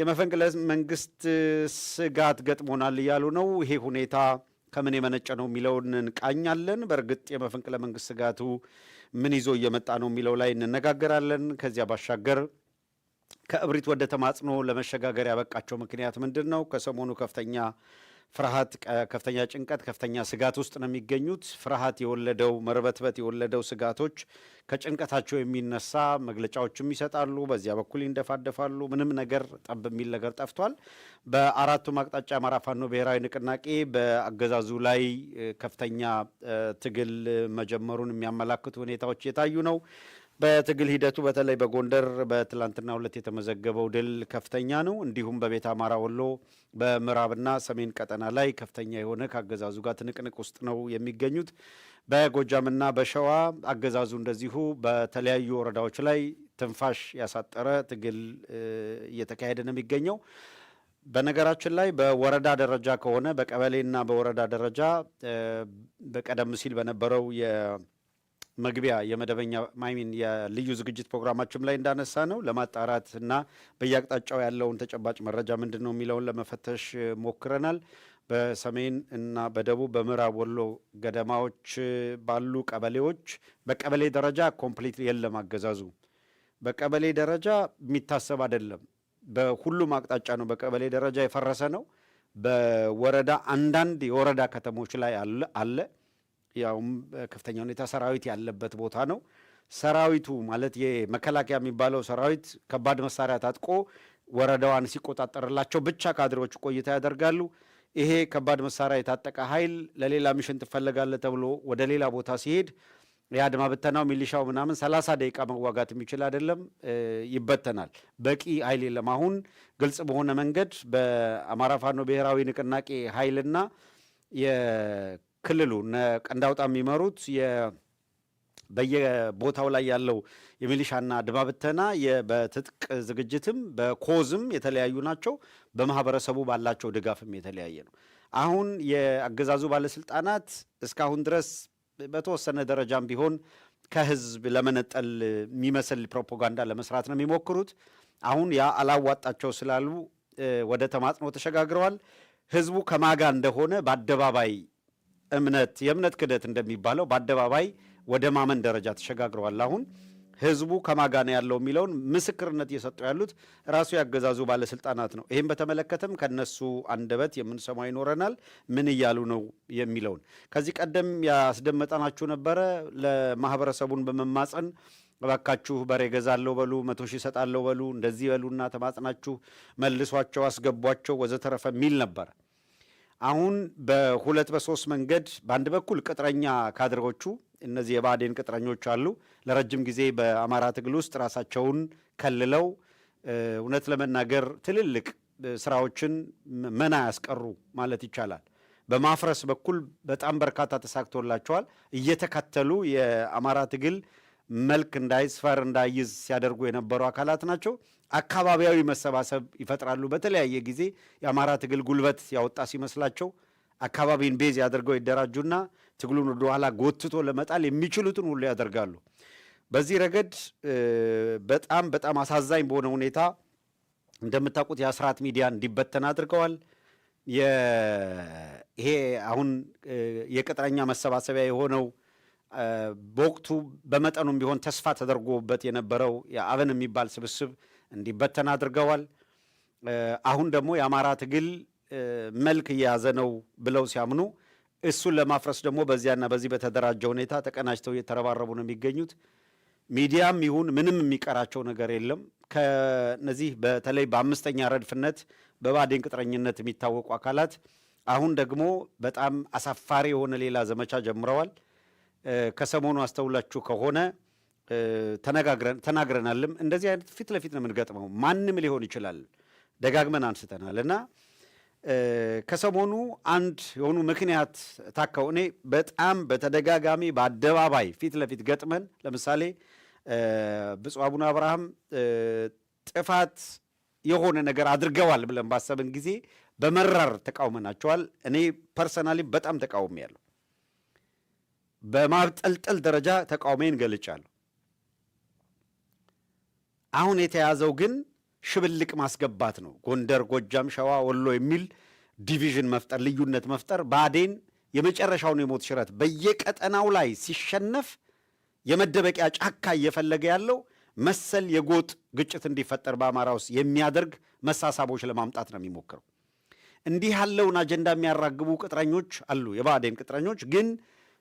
የመፈንቅለ መንግስት ስጋት ገጥሞናል እያሉ ነው። ይሄ ሁኔታ ከምን የመነጨ ነው የሚለውን እንቃኛለን። በእርግጥ የመፈንቅለ መንግስት ስጋቱ ምን ይዞ እየመጣ ነው የሚለው ላይ እንነጋገራለን። ከዚያ ባሻገር ከእብሪት ወደ ተማጽኖ ለመሸጋገር ያበቃቸው ምክንያት ምንድን ነው? ከሰሞኑ ከፍተኛ ፍርሃት፣ ከፍተኛ ጭንቀት፣ ከፍተኛ ስጋት ውስጥ ነው የሚገኙት። ፍርሃት የወለደው መርበትበት የወለደው ስጋቶች ከጭንቀታቸው የሚነሳ መግለጫዎችም ይሰጣሉ። በዚያ በኩል ይንደፋደፋሉ። ምንም ነገር ጠብ የሚል ነገር ጠፍቷል። በአራቱም አቅጣጫ አማራ ፋኖ ብሔራዊ ንቅናቄ በአገዛዙ ላይ ከፍተኛ ትግል መጀመሩን የሚያመላክቱ ሁኔታዎች የታዩ ነው። በትግል ሂደቱ በተለይ በጎንደር በትላንትና ሁለት የተመዘገበው ድል ከፍተኛ ነው። እንዲሁም በቤተ አማራ ወሎ በምዕራብና ሰሜን ቀጠና ላይ ከፍተኛ የሆነ ከአገዛዙ ጋር ትንቅንቅ ውስጥ ነው የሚገኙት። በጎጃምና በሸዋ አገዛዙ እንደዚሁ በተለያዩ ወረዳዎች ላይ ትንፋሽ ያሳጠረ ትግል እየተካሄደ ነው የሚገኘው። በነገራችን ላይ በወረዳ ደረጃ ከሆነ በቀበሌና በወረዳ ደረጃ በቀደም ሲል በነበረው መግቢያ የመደበኛ ማይሚን የልዩ ዝግጅት ፕሮግራማችን ላይ እንዳነሳ ነው ለማጣራት እና በየአቅጣጫው ያለውን ተጨባጭ መረጃ ምንድን ነው የሚለውን ለመፈተሽ ሞክረናል። በሰሜን እና በደቡብ በምዕራብ ወሎ ገደማዎች ባሉ ቀበሌዎች በቀበሌ ደረጃ ኮምፕሊት የለም አገዛዙ። በቀበሌ ደረጃ የሚታሰብ አይደለም። በሁሉም አቅጣጫ ነው በቀበሌ ደረጃ የፈረሰ ነው። በወረዳ አንዳንድ የወረዳ ከተሞች ላይ አለ። ያውም ከፍተኛ ሁኔታ ሰራዊት ያለበት ቦታ ነው። ሰራዊቱ ማለት የመከላከያ የሚባለው ሰራዊት ከባድ መሳሪያ ታጥቆ ወረዳዋን ሲቆጣጠርላቸው ብቻ ካድሬዎቹ ቆይታ ያደርጋሉ። ይሄ ከባድ መሳሪያ የታጠቀ ኃይል ለሌላ ሚሽን ትፈለጋለህ ተብሎ ወደ ሌላ ቦታ ሲሄድ የአድማ ብተናው ሚሊሻው ምናምን 30 ደቂቃ መዋጋት የሚችል አይደለም፣ ይበተናል። በቂ ኃይል የለም። አሁን ግልጽ በሆነ መንገድ በአማራ ፋኖ ብሔራዊ ንቅናቄ ኃይልና ክልሉ ቀንዳውጣ የሚመሩት በየቦታው ላይ ያለው የሚሊሻና አድማ ብተና በትጥቅ ዝግጅትም በኮዝም የተለያዩ ናቸው። በማህበረሰቡ ባላቸው ድጋፍም የተለያየ ነው። አሁን የአገዛዙ ባለስልጣናት እስካሁን ድረስ በተወሰነ ደረጃም ቢሆን ከህዝብ ለመነጠል የሚመስል ፕሮፓጋንዳ ለመስራት ነው የሚሞክሩት። አሁን ያ አላዋጣቸው ስላሉ ወደ ተማጽኖ ተሸጋግረዋል። ህዝቡ ከማጋ እንደሆነ በአደባባይ የእምነት ክደት እንደሚባለው በአደባባይ ወደ ማመን ደረጃ ተሸጋግረዋል። አሁን ህዝቡ ከማጋ ነው ያለው የሚለውን ምስክርነት እየሰጡ ያሉት ራሱ ያገዛዙ ባለስልጣናት ነው። ይህም በተመለከተም ከነሱ አንደበት የምንሰማው ይኖረናል። ምን እያሉ ነው የሚለውን ከዚህ ቀደም ያስደመጠናችሁ ነበረ። ለማህበረሰቡን በመማፀን እባካችሁ በሬ ገዛለሁ በሉ፣ 100 ሺህ እሰጣለሁ በሉ፣ እንደዚህ በሉና ተማጽናችሁ መልሷቸው፣ አስገቧቸው ወዘተረፈ የሚል ነበረ። አሁን በሁለት በሶስት መንገድ በአንድ በኩል ቅጥረኛ ካድሬዎቹ እነዚህ የብአዴን ቅጥረኞች አሉ። ለረጅም ጊዜ በአማራ ትግል ውስጥ ራሳቸውን ከልለው እውነት ለመናገር ትልልቅ ስራዎችን መና ያስቀሩ ማለት ይቻላል። በማፍረስ በኩል በጣም በርካታ ተሳክቶላቸዋል። እየተከተሉ የአማራ ትግል መልክ እንዳይስፈር እንዳይዝ ሲያደርጉ የነበሩ አካላት ናቸው። አካባቢያዊ መሰባሰብ ይፈጥራሉ። በተለያየ ጊዜ የአማራ ትግል ጉልበት ያወጣ ሲመስላቸው አካባቢን ቤዝ ያደርገው ይደራጁና ትግሉን ወደ ኋላ ጎትቶ ለመጣል የሚችሉትን ሁሉ ያደርጋሉ። በዚህ ረገድ በጣም በጣም አሳዛኝ በሆነ ሁኔታ እንደምታውቁት የአስራት ሚዲያ እንዲበተን አድርገዋል። ይሄ አሁን የቅጥረኛ መሰባሰቢያ የሆነው በወቅቱ በመጠኑም ቢሆን ተስፋ ተደርጎበት የነበረው የአብን የሚባል ስብስብ እንዲበተን አድርገዋል። አሁን ደግሞ የአማራ ትግል መልክ እየያዘ ነው ብለው ሲያምኑ እሱን ለማፍረስ ደግሞ በዚያና በዚህ በተደራጀ ሁኔታ ተቀናጅተው እየተረባረቡ ነው የሚገኙት። ሚዲያም ይሁን ምንም የሚቀራቸው ነገር የለም። ከነዚህ በተለይ በአምስተኛ ረድፍነት በብአዴን ቅጥረኝነት የሚታወቁ አካላት አሁን ደግሞ በጣም አሳፋሪ የሆነ ሌላ ዘመቻ ጀምረዋል። ከሰሞኑ አስተውላችሁ ከሆነ ተናግረናልም። እንደዚህ አይነት ፊት ለፊት ነው የምንገጥመው። ማንም ሊሆን ይችላል፣ ደጋግመን አንስተናል እና ከሰሞኑ አንድ የሆኑ ምክንያት ታከው እኔ በጣም በተደጋጋሚ በአደባባይ ፊት ለፊት ገጥመን ለምሳሌ ብፁዕ አቡነ አብርሃም ጥፋት የሆነ ነገር አድርገዋል ብለን ባሰብን ጊዜ በመራር ተቃውመናቸዋል። እኔ ፐርሰናሊ በጣም ተቃውሜያለሁ። በማብጠልጠል ደረጃ ተቃውሜን ገልጫለሁ። አሁን የተያዘው ግን ሽብልቅ ማስገባት ነው። ጎንደር፣ ጎጃም፣ ሸዋ፣ ወሎ የሚል ዲቪዥን መፍጠር፣ ልዩነት መፍጠር። ብአዴን የመጨረሻውን የሞት ሽረት በየቀጠናው ላይ ሲሸነፍ የመደበቂያ ጫካ እየፈለገ ያለው መሰል የጎጥ ግጭት እንዲፈጠር በአማራ ውስጥ የሚያደርግ መሳሳቦች ለማምጣት ነው የሚሞክረው። እንዲህ ያለውን አጀንዳ የሚያራግቡ ቅጥረኞች አሉ። የብአዴን ቅጥረኞች ግን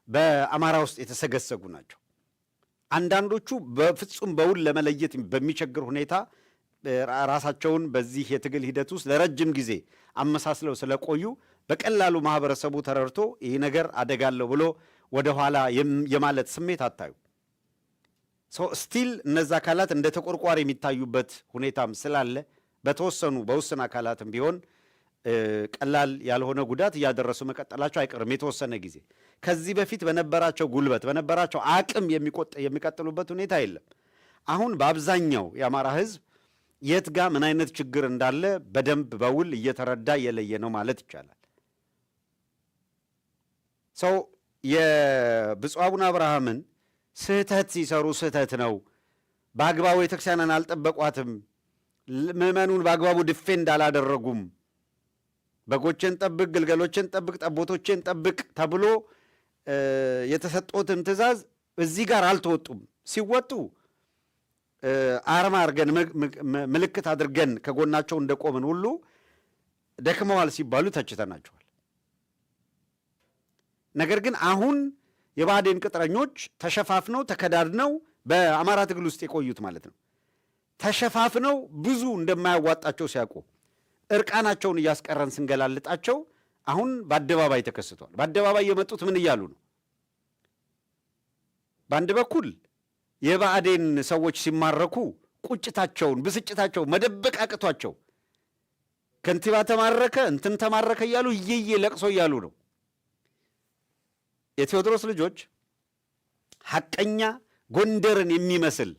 በአማራ ውስጥ የተሰገሰጉ ናቸው። አንዳንዶቹ በፍጹም በውል ለመለየት በሚቸግር ሁኔታ ራሳቸውን በዚህ የትግል ሂደት ውስጥ ለረጅም ጊዜ አመሳስለው ስለቆዩ በቀላሉ ማህበረሰቡ ተረድቶ ይህ ነገር አደጋለሁ ብሎ ወደኋላ የማለት ስሜት አታዩ። ስቲል እነዛ አካላት እንደ ተቆርቋሪ የሚታዩበት ሁኔታም ስላለ በተወሰኑ በውስን አካላትም ቢሆን ቀላል ያልሆነ ጉዳት እያደረሱ መቀጠላቸው አይቀርም የተወሰነ ጊዜ። ከዚህ በፊት በነበራቸው ጉልበት በነበራቸው አቅም የሚቀጥሉበት ሁኔታ የለም። አሁን በአብዛኛው የአማራ ሕዝብ የት ጋር ምን አይነት ችግር እንዳለ በደንብ በውል እየተረዳ እየለየ ነው ማለት ይቻላል። ሰው የብፁዕ አቡነ አብርሃምን ስህተት ሲሰሩ ስህተት ነው፣ በአግባቡ ቤተክርስቲያንን አልጠበቋትም፣ ምዕመኑን በአግባቡ ድፌንድ አላደረጉም፣ በጎችን ጠብቅ፣ ግልገሎችን ጠብቅ፣ ጠቦቶችን ጠብቅ ተብሎ የተሰጦትን ትእዛዝ እዚህ ጋር አልተወጡም። ሲወጡ አርማ አድርገን ምልክት አድርገን ከጎናቸው እንደቆምን ሁሉ ደክመዋል ሲባሉ ተችተናቸዋል። ነገር ግን አሁን የብአዴን ቅጥረኞች ተሸፋፍነው ተከዳድነው በአማራ ትግል ውስጥ የቆዩት ማለት ነው ተሸፋፍነው ብዙ እንደማያዋጣቸው ሲያውቁ እርቃናቸውን እያስቀረን ስንገላልጣቸው አሁን በአደባባይ ተከስተዋል። በአደባባይ የመጡት ምን እያሉ ነው? በአንድ በኩል የብአዴን ሰዎች ሲማረኩ ቁጭታቸውን ብስጭታቸውን መደበቅ አቅቷቸው ከንቲባ ተማረከ እንትን ተማረከ እያሉ እየየ ለቅሶ እያሉ ነው። የቴዎድሮስ ልጆች ሐቀኛ ጎንደርን የሚመስል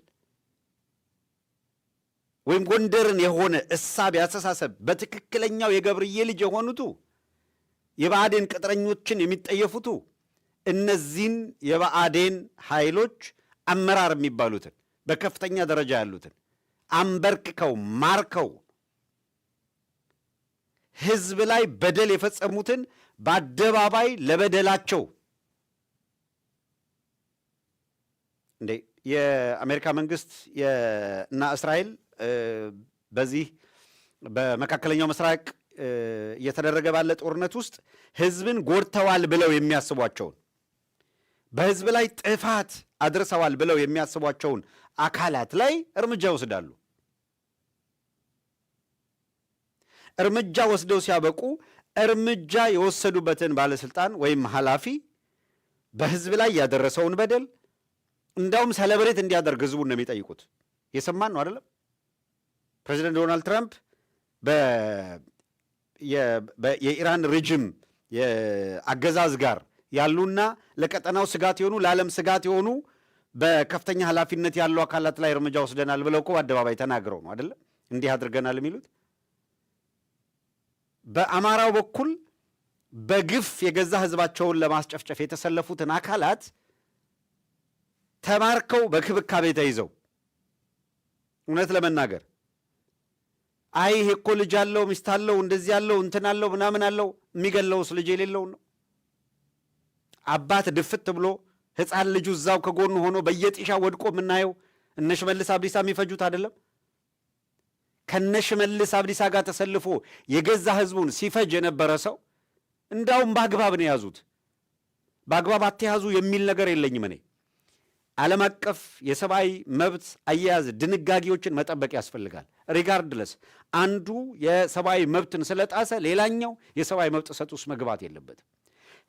ወይም ጎንደርን የሆነ እሳቤ አስተሳሰብ በትክክለኛው የገብርዬ ልጅ የሆኑቱ የብአዴን ቅጥረኞችን የሚጠየፉቱ እነዚህን የብአዴን ኃይሎች አመራር የሚባሉትን በከፍተኛ ደረጃ ያሉትን አንበርክከው ማርከው ሕዝብ ላይ በደል የፈጸሙትን በአደባባይ ለበደላቸው እንዴ የአሜሪካ መንግስት እና እስራኤል በዚህ በመካከለኛው ምስራቅ እየተደረገ ባለ ጦርነት ውስጥ ሕዝብን ጎድተዋል ብለው የሚያስቧቸውን በሕዝብ ላይ ጥፋት አድርሰዋል ብለው የሚያስቧቸውን አካላት ላይ እርምጃ ይወስዳሉ። እርምጃ ወስደው ሲያበቁ እርምጃ የወሰዱበትን ባለስልጣን ወይም ኃላፊ በሕዝብ ላይ ያደረሰውን በደል እንዳውም ሰለብሬት እንዲያደርግ ሕዝቡን ነው የሚጠይቁት። የሰማን ነው አይደለም? ፕሬዚደንት ዶናልድ ትራምፕ የኢራን ሬጅም የአገዛዝ ጋር ያሉና ለቀጠናው ስጋት የሆኑ ለዓለም ስጋት የሆኑ በከፍተኛ ኃላፊነት ያሉ አካላት ላይ እርምጃ ወስደናል ብለው እኮ በአደባባይ ተናግረው ነው አይደለም እንዲህ አድርገናል የሚሉት። በአማራው በኩል በግፍ የገዛ ሕዝባቸውን ለማስጨፍጨፍ የተሰለፉትን አካላት ተማርከው በክብካቤ ተይዘው እውነት ለመናገር አይ ይሄ እኮ ልጅ አለው ሚስት አለው እንደዚህ አለው እንትን አለው ምናምን አለው የሚገለውስ ልጅ የሌለው ነው። አባት ድፍት ብሎ ሕፃን ልጁ እዛው ከጎኑ ሆኖ በየጢሻ ወድቆ የምናየው እነ ሽመልስ አብዲሳ የሚፈጁት አይደለም። ከነ ሽመልስ አብዲሳ ጋር ተሰልፎ የገዛ ሕዝቡን ሲፈጅ የነበረ ሰው እንዳውም በአግባብ ነው የያዙት። በአግባብ አትያዙ የሚል ነገር የለኝም እኔ። ዓለም አቀፍ የሰብአዊ መብት አያያዝ ድንጋጌዎችን መጠበቅ ያስፈልጋል። ሪጋርድለስ አንዱ የሰብአዊ መብትን ስለጣሰ ሌላኛው የሰብአዊ መብት ጥሰት ውስጥ መግባት የለበትም።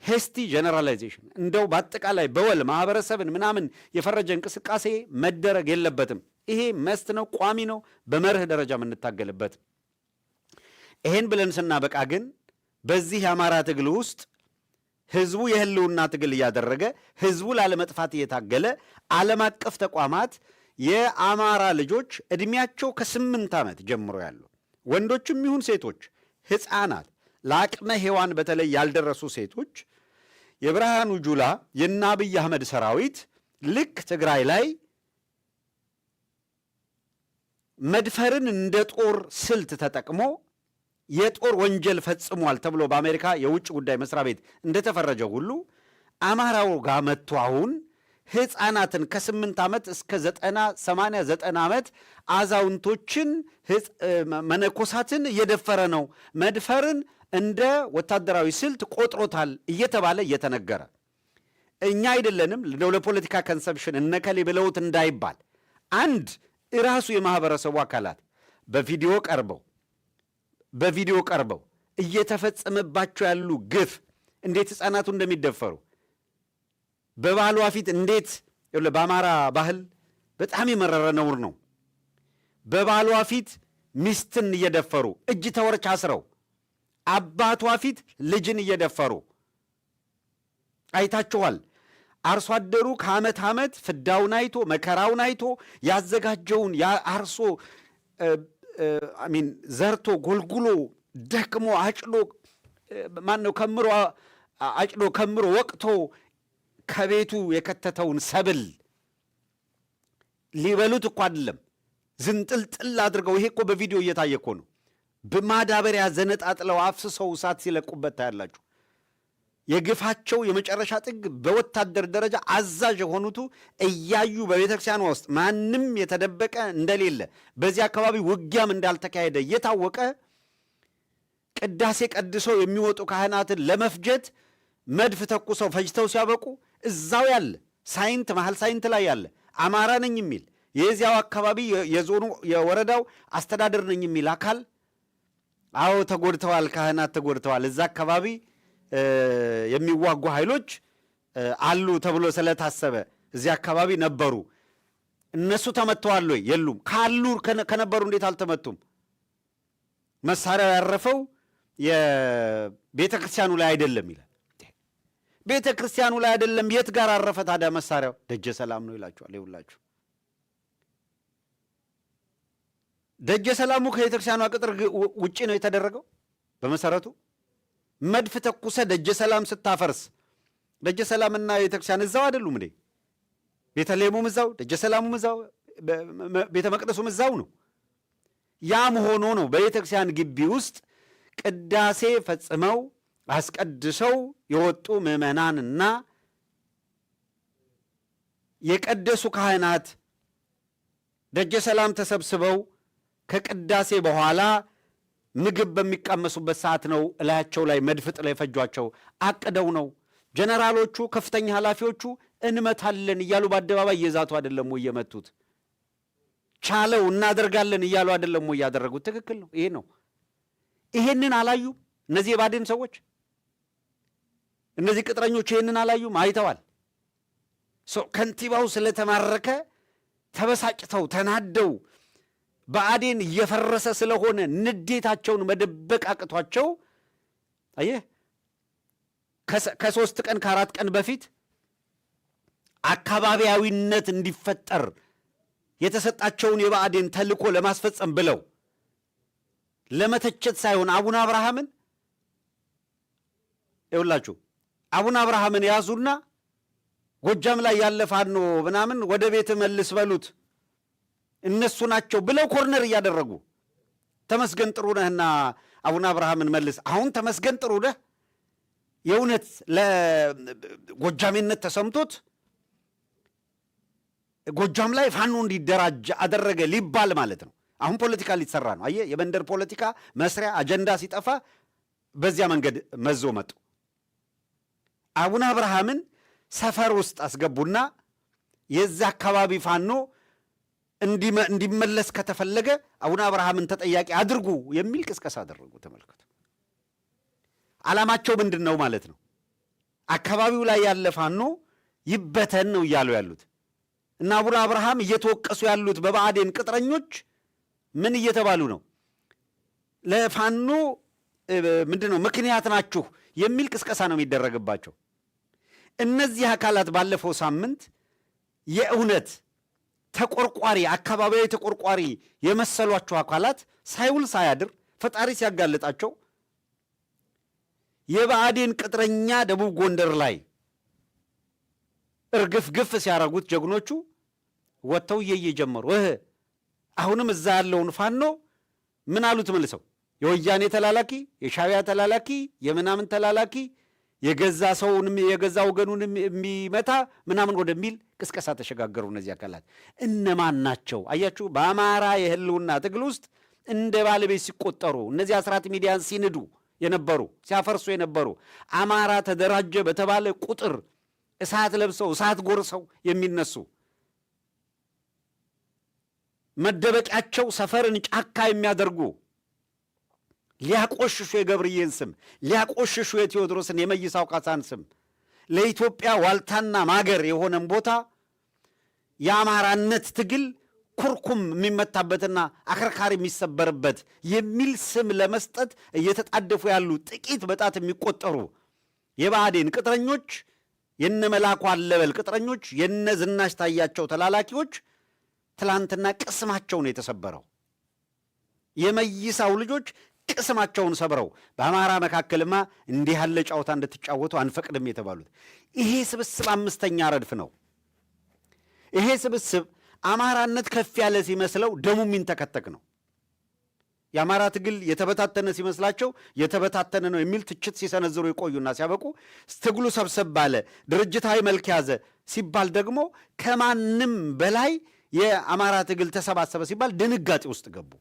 ሄስቲ ጀነራላይዜሽን እንደው በአጠቃላይ በወል ማህበረሰብን ምናምን የፈረጀ እንቅስቃሴ መደረግ የለበትም። ይሄ መስት ነው፣ ቋሚ ነው፣ በመርህ ደረጃ የምንታገልበት። ይሄን ብለን ስናበቃ ግን በዚህ የአማራ ትግል ውስጥ ህዝቡ የህልውና ትግል እያደረገ ህዝቡ ላለመጥፋት እየታገለ ዓለም አቀፍ ተቋማት የአማራ ልጆች ዕድሜያቸው ከ8 ዓመት ጀምሮ ያሉ ወንዶችም ይሁን ሴቶች፣ ሕፃናት፣ ለአቅመ ሔዋን በተለይ ያልደረሱ ሴቶች የብርሃኑ ጁላ የእነ አብይ አህመድ ሰራዊት ልክ ትግራይ ላይ መድፈርን እንደ ጦር ስልት ተጠቅሞ የጦር ወንጀል ፈጽሟል ተብሎ በአሜሪካ የውጭ ጉዳይ መስሪያ ቤት እንደተፈረጀው ሁሉ አማራው ጋር መጥቶ አሁን ሕፃናትን ከ8 ዓመት እስከ 90 ዓመት አዛውንቶችን መነኮሳትን እየደፈረ ነው፣ መድፈርን እንደ ወታደራዊ ስልት ቆጥሮታል እየተባለ እየተነገረ እኛ አይደለንም ለፖለቲካ ኮንሰፕሽን እነከሌ ብለውት እንዳይባል አንድ ራሱ የማህበረሰቡ አካላት በቪዲዮ ቀርበው እየተፈጸመባቸው ያሉ ግፍ እንዴት ሕፃናቱ እንደሚደፈሩ በባሏ ፊት እንዴት በአማራ ባህል በጣም የመረረ ነውር ነው። በባሏ ፊት ሚስትን እየደፈሩ እጅ ተወርች አስረው አባቷ ፊት ልጅን እየደፈሩ አይታችኋል። አርሶ አደሩ ከዓመት ዓመት ፍዳውን አይቶ መከራውን አይቶ ያዘጋጀውን አርሶ ዘርቶ ጎልጉሎ ደክሞ አጭዶ ከምሮ አጭዶ ከምሮ ወቅቶ ከቤቱ የከተተውን ሰብል ሊበሉት እኮ አይደለም ዝንጥልጥል አድርገው ይሄ እኮ በቪዲዮ እየታየ እኮ ነው። በማዳበሪያ ዘነጣጥለው አፍስሰው እሳት ሲለቁበት ታያላችሁ። የግፋቸው የመጨረሻ ጥግ በወታደር ደረጃ አዛዥ የሆኑቱ እያዩ በቤተ ክርስቲያኗ ውስጥ ማንም የተደበቀ እንደሌለ በዚህ አካባቢ ውጊያም እንዳልተካሄደ እየታወቀ ቅዳሴ ቀድሰው የሚወጡ ካህናትን ለመፍጀት መድፍ ተኩሰው ፈጅተው ሲያበቁ እዛው ያለ ሳይንት መሃል ሳይንት ላይ ያለ አማራ ነኝ የሚል የዚያው አካባቢ የዞኑ የወረዳው አስተዳደር ነኝ የሚል አካል አዎ ተጎድተዋል፣ ካህናት ተጎድተዋል፣ እዛ አካባቢ የሚዋጉ ኃይሎች አሉ ተብሎ ስለታሰበ እዚህ አካባቢ ነበሩ። እነሱ ተመተዋል ወይ? የሉም። ካሉ ከነበሩ እንዴት አልተመቱም? መሳሪያው ያረፈው የቤተ ክርስቲያኑ ላይ አይደለም ይላል። ቤተ ክርስቲያኑ ላይ አይደለም የት ጋር አረፈ ታዲያ መሳሪያው? ደጀ ሰላም ነው ይላችኋል። ይውላችሁ ደጀ ሰላሙ ከቤተ ክርስቲያኗ ቅጥር ውጪ ነው የተደረገው። በመሰረቱ መድፍ ተኩሰ ደጀ ሰላም ስታፈርስ ደጀ ሰላምና ቤተ ክርስቲያን እዛው አይደሉም እንዴ? ቤተልሔሙም እዛው፣ ደጀ ሰላሙም እዛው፣ ቤተ መቅደሱም እዛው ነው። ያም ሆኖ ነው በቤተ ክርስቲያን ግቢ ውስጥ ቅዳሴ ፈጽመው አስቀድሰው የወጡ ምዕመናንና የቀደሱ ካህናት ደጀ ሰላም ተሰብስበው ከቅዳሴ በኋላ ምግብ በሚቃመሱበት ሰዓት ነው እላያቸው ላይ መድፍ ጥለው የፈጇቸው። አቅደው ነው። ጀነራሎቹ ከፍተኛ ኃላፊዎቹ እንመታለን እያሉ በአደባባይ እየዛቱ አይደለም ወይ የመቱት? ቻለው እናደርጋለን እያሉ አይደለም ወይ ያደረጉት? ትክክል ነው። ይሄ ነው። ይሄንን አላዩም እነዚህ የባዴን ሰዎች፣ እነዚህ ቅጥረኞች ይሄንን አላዩም? አይተዋል። ከንቲባው ስለተማረከ ተበሳጭተው ተናደው ብአዴን እየፈረሰ ስለሆነ ንዴታቸውን መደበቅ አቅቷቸው አየህ ከ3 ቀን ከ4 ቀን በፊት አካባቢያዊነት እንዲፈጠር የተሰጣቸውን የብአዴን ተልእኮ ለማስፈጸም ብለው ለመተቸት ሳይሆን አቡነ አብርሃምን ይውላችሁ አቡነ አብርሃምን ያዙና ጎጃም ላይ ያለ ፋኖ ምናምን ወደ ቤት መልስ በሉት እነሱ ናቸው ብለው ኮርነር እያደረጉ ተመስገን ጥሩነህና አቡነ አብርሃምን መልስ። አሁን ተመስገን ጥሩነህ የእውነት ለጎጃሜነት ተሰምቶት ጎጃም ላይ ፋኖ እንዲደራጅ አደረገ ሊባል ማለት ነው። አሁን ፖለቲካ ሊሰራ ነው። አየህ የመንደር ፖለቲካ መስሪያ አጀንዳ ሲጠፋ በዚያ መንገድ መዞ መጡ። አቡነ አብርሃምን ሰፈር ውስጥ አስገቡና የዛ አካባቢ ፋኖ እንዲመለስ ከተፈለገ አቡነ አብርሃምን ተጠያቂ አድርጉ የሚል ቅስቀሳ አደረጉ። ተመልከቱ። ዓላማቸው ምንድን ነው ማለት ነው? አካባቢው ላይ ያለ ፋኖ ይበተን ነው እያሉ ያሉት እና አቡነ አብርሃም እየተወቀሱ ያሉት በብአዴን ቅጥረኞች ምን እየተባሉ ነው? ለፋኖ ምንድን ነው ምክንያት ናችሁ የሚል ቅስቀሳ ነው የሚደረግባቸው። እነዚህ አካላት ባለፈው ሳምንት የእውነት ተቆርቋሪ አካባቢያዊ ተቆርቋሪ የመሰሏቸው አካላት ሳይውል ሳያድር ፈጣሪ ሲያጋልጣቸው የብአዴን ቅጥረኛ ደቡብ ጎንደር ላይ እርግፍ ግፍ ሲያረጉት ጀግኖቹ ወጥተው እየጀመሩ አሁንም እዛ ያለውን ፋኖ ምን አሉት መልሰው? የወያኔ ተላላኪ፣ የሻዕቢያ ተላላኪ፣ የምናምን ተላላኪ፣ የገዛ ሰውንም የገዛ ወገኑንም የሚመታ ምናምን ወደሚል ቅስቀሳ ተሸጋገሩ። እነዚህ አካላት እነማን ናቸው? አያችሁ፣ በአማራ የህልውና ትግል ውስጥ እንደ ባለቤት ሲቆጠሩ እነዚህ አስራት ሚዲያን ሲንዱ የነበሩ ሲያፈርሱ የነበሩ አማራ ተደራጀ በተባለ ቁጥር እሳት ለብሰው እሳት ጎርሰው የሚነሱ መደበቂያቸው ሰፈርን ጫካ የሚያደርጉ ሊያቆሽሹ የገብርዬን ስም ሊያቆሽሹ የቴዎድሮስን የመይሳው ካሳን ስም ለኢትዮጵያ ዋልታና ማገር የሆነን ቦታ የአማራነት ትግል ኩርኩም የሚመታበትና አከርካሪ የሚሰበርበት የሚል ስም ለመስጠት እየተጣደፉ ያሉ ጥቂት በጣት የሚቆጠሩ የብአዴን ቅጥረኞች፣ የነ መላኩ አለበል ቅጥረኞች፣ የነ ዝናሽ ታያቸው ተላላኪዎች ትላንትና ቅስማቸው ነው የተሰበረው። የመይሳው ልጆች ቅስማቸውን ሰብረው በአማራ መካከልማ እንዲህ ያለ ጨዋታ እንድትጫወቱ አንፈቅድም የተባሉት ይሄ ስብስብ አምስተኛ ረድፍ ነው። ይሄ ስብስብ አማራነት ከፍ ያለ ሲመስለው ደሙ የሚንተከተክ ነው። የአማራ ትግል የተበታተነ ሲመስላቸው የተበታተነ ነው የሚል ትችት ሲሰነዝሩ የቆዩና ሲያበቁ ትግሉ ሰብሰብ ባለ ድርጅታዊ መልክ ያዘ ሲባል ደግሞ ከማንም በላይ የአማራ ትግል ተሰባሰበ ሲባል ድንጋጤ ውስጥ ገቡ።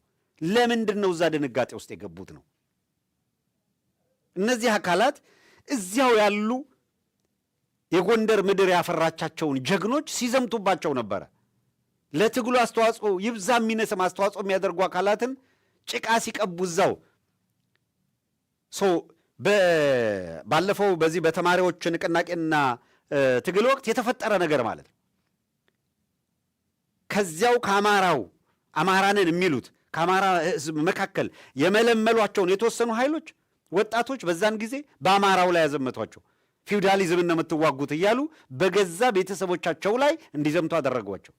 ለምንድን ነው እዛ ድንጋጤ ውስጥ የገቡት ነው? እነዚህ አካላት እዚያው ያሉ የጎንደር ምድር ያፈራቻቸውን ጀግኖች ሲዘምቱባቸው ነበረ። ለትግሉ አስተዋጽኦ ይብዛ የሚነስም አስተዋጽኦ የሚያደርጉ አካላትን ጭቃ ሲቀቡ እዛው ባለፈው በዚህ በተማሪዎች ንቅናቄና ትግል ወቅት የተፈጠረ ነገር ማለት ነው። ከዚያው ከአማራው አማራንን የሚሉት ከአማራ ሕዝብ መካከል የመለመሏቸውን የተወሰኑ ኃይሎች ወጣቶች በዛን ጊዜ በአማራው ላይ ያዘመቷቸው ፊውዳሊዝምን ነው የምትዋጉት እያሉ በገዛ ቤተሰቦቻቸው ላይ እንዲዘምቱ አደረጓቸው።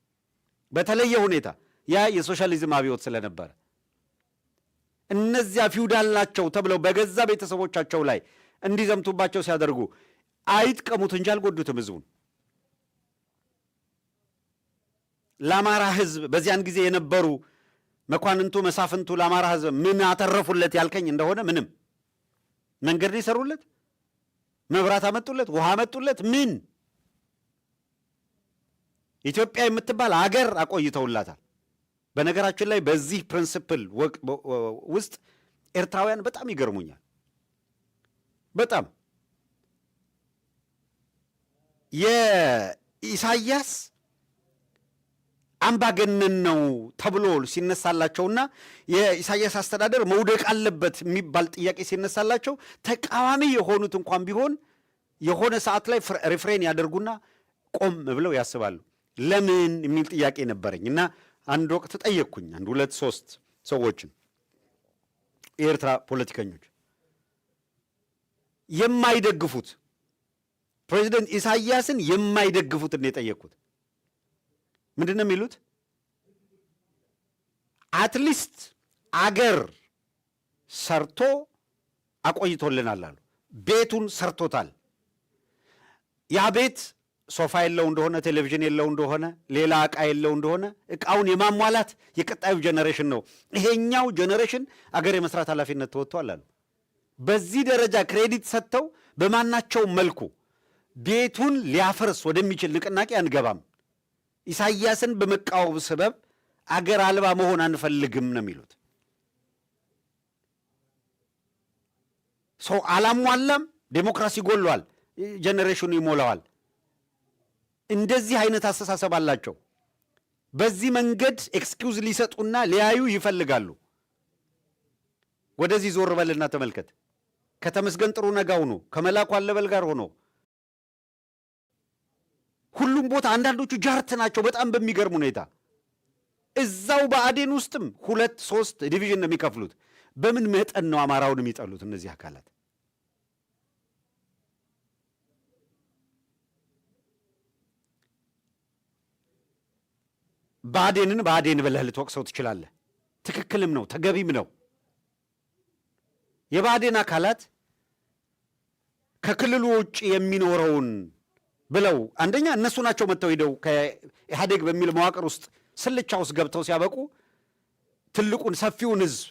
በተለየ ሁኔታ ያ የሶሻሊዝም አብዮት ስለነበረ እነዚያ ፊውዳል ናቸው ተብለው በገዛ ቤተሰቦቻቸው ላይ እንዲዘምቱባቸው ሲያደርጉ አይጥቀሙት እንጂ አልጎዱትም ሕዝቡን። ለአማራ ሕዝብ በዚያን ጊዜ የነበሩ መኳንንቱ መሳፍንቱ ለአማራ ሕዝብ ምን አተረፉለት ያልከኝ እንደሆነ ምንም መንገድ ነው የሰሩለት፣ መብራት አመጡለት፣ ውሃ አመጡለት። ምን ኢትዮጵያ የምትባል አገር አቆይተውላታል። በነገራችን ላይ በዚህ ፕሪንሲፕል ውስጥ ኤርትራውያን በጣም ይገርሙኛል። በጣም የኢሳያስ አምባገነን ነው ተብሎ ሲነሳላቸውና የኢሳያስ አስተዳደር መውደቅ አለበት የሚባል ጥያቄ ሲነሳላቸው ተቃዋሚ የሆኑት እንኳን ቢሆን የሆነ ሰዓት ላይ ሪፍሬን ያደርጉና ቆም ብለው ያስባሉ። ለምን የሚል ጥያቄ ነበረኝ እና አንድ ወቅት ጠየቅኩኝ። አንድ ሁለት ሶስት ሰዎችን የኤርትራ ፖለቲከኞች የማይደግፉት ፕሬዚደንት ኢሳያስን የማይደግፉትን የጠየቅኩት ምንድን ነው የሚሉት? አትሊስት አገር ሰርቶ አቆይቶልናል አሉ። ቤቱን ሰርቶታል። ያ ቤት ሶፋ የለው እንደሆነ፣ ቴሌቪዥን የለው እንደሆነ፣ ሌላ ዕቃ የለው እንደሆነ ዕቃውን የማሟላት የቀጣዩ ጄኔሬሽን ነው። ይሄኛው ጄኔሬሽን አገር የመስራት ኃላፊነት ተወጥቷል አሉ። በዚህ ደረጃ ክሬዲት ሰጥተው በማናቸውም መልኩ ቤቱን ሊያፈርስ ወደሚችል ንቅናቄ አንገባም፣ ኢሳያስን በመቃወም ሰበብ አገር አልባ መሆን አንፈልግም ነው የሚሉት። ሰው አላሟላም፣ ዴሞክራሲ ጎሏል፣ ጄኔሬሽኑ ይሞላዋል። እንደዚህ አይነት አስተሳሰብ አላቸው። በዚህ መንገድ ኤክስኪውዝ ሊሰጡና ሊያዩ ይፈልጋሉ። ወደዚህ ዞር በልና ተመልከት። ከተመስገን ጥሩነህ ጋር ሆኖ ከመላኩ አለበል ጋር ሆኖ ሁሉም ቦታ አንዳንዶቹ ጃርት ናቸው። በጣም በሚገርም ሁኔታ እዛው ብአዴን ውስጥም 2-3 ዲቪዥን ነው የሚከፍሉት። በምን መጠን ነው አማራውን የሚጠሉት እነዚህ አካላት? ብአዴንን ብአዴን ብለህ ልትወቅሰው ትችላለህ። ትክክልም ነው፣ ተገቢም ነው። የብአዴን አካላት ከክልሉ ውጭ የሚኖረውን ብለው አንደኛ እነሱ ናቸው መጥተው ሄደው ከኢህአዴግ በሚል መዋቅር ውስጥ ስልቻ ውስጥ ገብተው ሲያበቁ ትልቁን ሰፊውን ህዝብ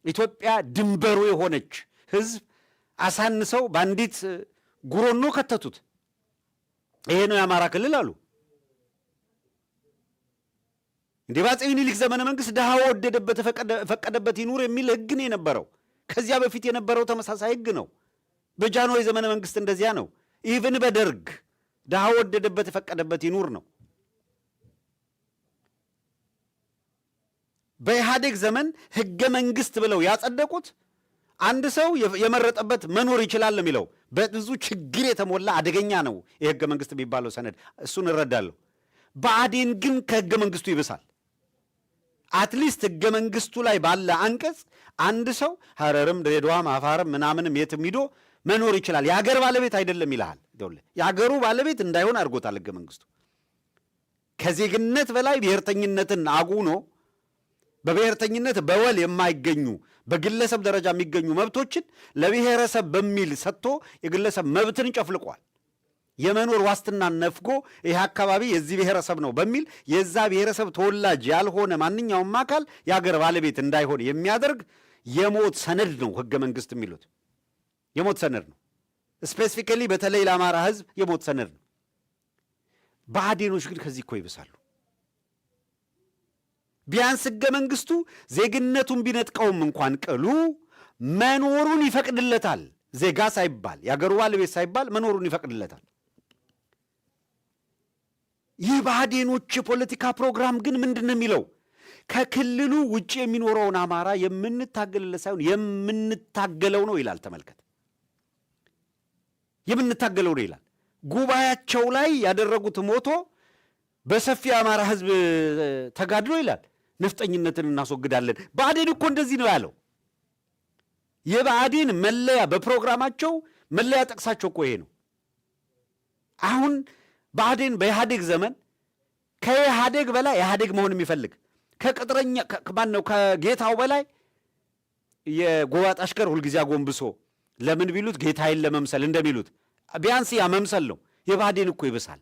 ኢትዮጵያ ድንበሩ የሆነች ህዝብ አሳንሰው ባንዲት ጉሮኖ ከተቱት። ይሄ ነው የአማራ ክልል አሉ። እንዴ በአፄ ምኒልክ ዘመነ መንግስት ድሃ ወደደበት ፈቀደበት ይኑር የሚል ህግ ነው የነበረው። ከዚያ በፊት የነበረው ተመሳሳይ ህግ ነው። በጃንሆይ ዘመነ መንግስት እንደዚያ ነው። ኢቭን በደርግ ድሃ ወደደበት ፈቀደበት ይኑር ነው። በኢህአዴግ ዘመን ህገ መንግስት ብለው ያጸደቁት አንድ ሰው የመረጠበት መኖር ይችላል የሚለው በብዙ ችግር የተሞላ አደገኛ ነው የህገ መንግስት የሚባለው ሰነድ። እሱን እረዳለሁ። ብአዴን ግን ከህገ መንግስቱ ይብሳል። አትሊስት ህገ መንግስቱ ላይ ባለ አንቀጽ አንድ ሰው ሐረርም ድሬዳዋም አፋርም ምናምንም የትም ሂዶ መኖር ይችላል፣ የሀገር ባለቤት አይደለም ይልሃል። የሀገሩ ባለቤት እንዳይሆን አድርጎታል ህገ መንግስቱ። ከዜግነት በላይ ብሔርተኝነትን አጉኖ በብሔርተኝነት በወል የማይገኙ በግለሰብ ደረጃ የሚገኙ መብቶችን ለብሔረሰብ በሚል ሰጥቶ የግለሰብ መብትን ጨፍልቋል። የመኖር ዋስትናን ነፍጎ ይህ አካባቢ የዚህ ብሔረሰብ ነው በሚል የዛ ብሔረሰብ ተወላጅ ያልሆነ ማንኛውም አካል የሀገር ባለቤት እንዳይሆን የሚያደርግ የሞት ሰነድ ነው ህገ መንግስት የሚሉት። የሞት ሰነድ ነው። ስፔሲፊካሊ በተለይ ለአማራ ህዝብ የሞት ሰነድ ነው። ብአዴኖች ግን ከዚህ እኮ ይብሳሉ። ቢያንስ ህገ መንግስቱ ዜግነቱን ቢነጥቀውም እንኳን ቅሉ መኖሩን ይፈቅድለታል። ዜጋ ሳይባል የአገሩ ባለቤት ሳይባል መኖሩን ይፈቅድለታል። ይህ ብአዴኖች የፖለቲካ ፕሮግራም ግን ምንድን ነው የሚለው? ከክልሉ ውጭ የሚኖረውን አማራ የምንታገልለት ሳይሆን የምንታገለው ነው ይላል። ተመልከት፣ የምንታገለው ነው ይላል። ጉባኤያቸው ላይ ያደረጉት ሞቶ በሰፊ የአማራ ህዝብ ተጋድሎ ይላል ነፍጠኝነትን እናስወግዳለን። ብአዴን እኮ እንደዚህ ነው ያለው። የብአዴን መለያ በፕሮግራማቸው መለያ ጠቅሳቸው እኮ ይሄ ነው። አሁን ብአዴን በኢህአዴግ ዘመን ከኢህአዴግ በላይ ኢህአዴግ መሆን የሚፈልግ ከቅጥረኛ ማን ነው ከጌታው በላይ የጎባጣ አሽከር ሁልጊዜ አጎንብሶ ለምን ቢሉት ጌታዬን ለመምሰል እንደሚሉት ቢያንስ ያ መምሰል ነው። የብአዴን እኮ ይብሳል።